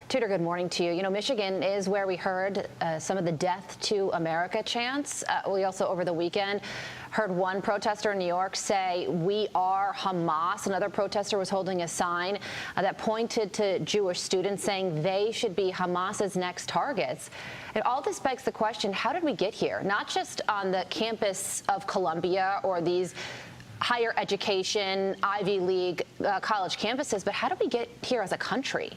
Tudor, good morning to you. You know, Michigan is where we heard some of the Death to America chants. We also, over the weekend, heard one protester in New York say, "We are Hamas." Another protester was holding a sign that pointed to Jewish students saying they should be Hamas's next targets. And all this begs the question, how did we get here? Not just on the campus of Columbia or these higher education, Ivy League college campuses, but how did we get here as a country?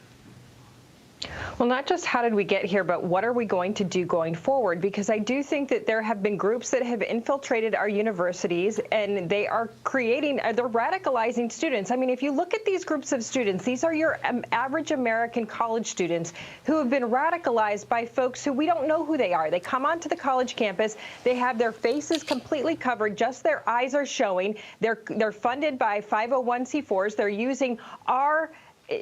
Well, not just how did we get here, but what are we going to do going forward? Because I do think that there have been groups that have infiltrated our universities, and they are they're radicalizing students. I mean, if you look at these groups of students, these are your average American college students who have been radicalized by folks who we don't know who they are. They come onto the college campus, they have their faces completely covered, just their eyes are showing. They're funded by 501c4s. They're using our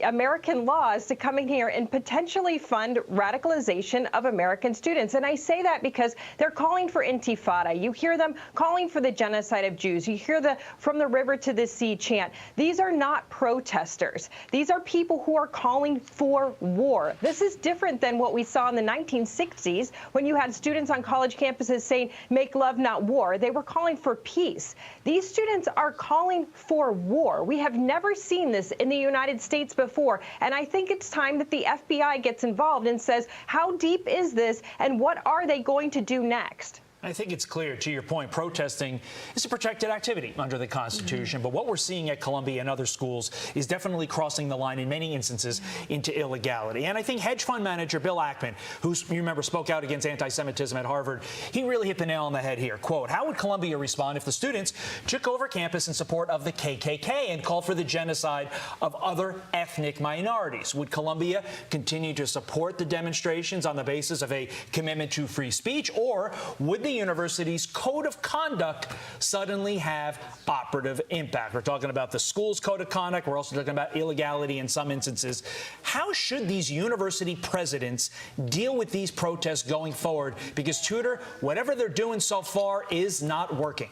American laws to come in here and potentially fund radicalization of American students. And I say that because they're calling for intifada. You hear them calling for the genocide of Jews. You hear the "from the river to the sea" chant. These are not protesters. These are people who are calling for war. This is different than what we saw in the 1960s when you had students on college campuses saying, "Make love, not war." They were calling for peace. These students are calling for war. We have never seen this in the United States before. And I think it's time that the FBI gets involved and says, how deep is this and what are they going to do next? I think it's clear, to your point, protesting is a protected activity under the Constitution. But what we're seeing at Columbia and other schools is definitely crossing the line in many instances into illegality. And I think hedge fund manager Bill Ackman, who you remember spoke out against anti-Semitism at Harvard, he really hit the nail on the head here. Quote, "How would Columbia respond if the students took over campus in support of the KKK and called for the genocide of other ethnic minorities? Would Columbia continue to support the demonstrations on the basis of a commitment to free speech, or would the university's code of conduct suddenly have operative impact?" We're talking about the school's code of conduct. We're also talking about illegality in some instances. How should these university presidents deal with these protests going forward? Because, Tudor, whatever they're doing so far is not working.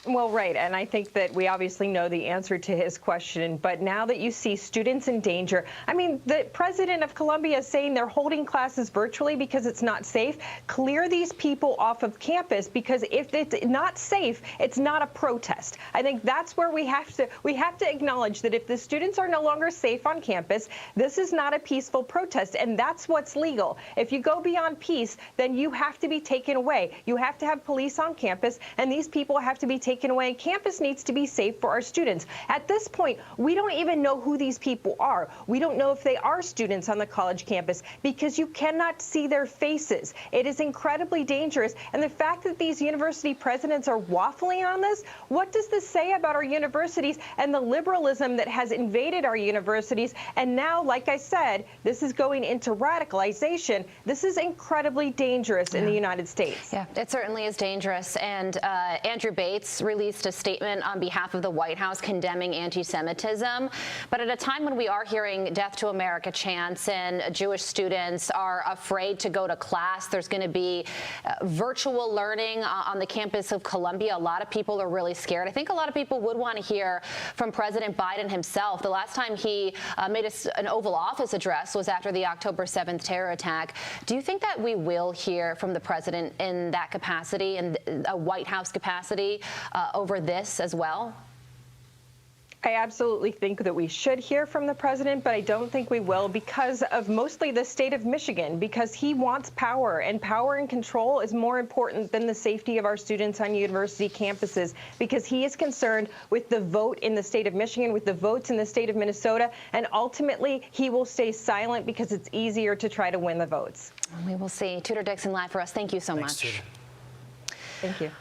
Well, right. And I think that we obviously know the answer to his question. But now that you see students in danger, I mean, the president of Columbia is saying they're holding classes virtually because it's not safe. Clear these people off of campus, because if it's not safe, it's not a protest. I think that's where we have to acknowledge that if the students are no longer safe on campus, this is not a peaceful protest. And that's what's legal. If you go beyond peace, then you have to be taken away. You have to have police on campus, and these people have to be taken away. Campus needs to be safe for our students. At this point, we don't even know who these people are. We don't know if they are students on the college campus because you cannot see their faces. It is incredibly dangerous. And the fact that these university presidents are waffling on this, what does this say about our universities and the liberalism that has invaded our universities? And now, like I said, this is going into radicalization. This is incredibly dangerous in the United States. Yeah, it certainly is dangerous. And Andrew Bates released a statement on behalf of the White House condemning anti-Semitism. But at a time when we are hearing Death to America chants and Jewish students are afraid to go to class, there's going to be virtual learning on the campus of Columbia. A lot of people are really scared. I think a lot of people would want to hear from President Biden himself. The last time he made an Oval Office address was after the October 7th terror attack. Do you think that we will hear from the president in that capacity, in a White House capacity, over this as well? I absolutely think that we should hear from the president, but I don't think we will because of mostly the state of Michigan, because he wants power, and power and control is more important than the safety of our students on university campuses, because he is concerned with the vote in the state of Michigan, with the votes in the state of Minnesota, and ultimately he will stay silent because it's easier to try to win the votes. We will see. Tudor Dixon live for us. Thanks so much. Tudor. Thank you.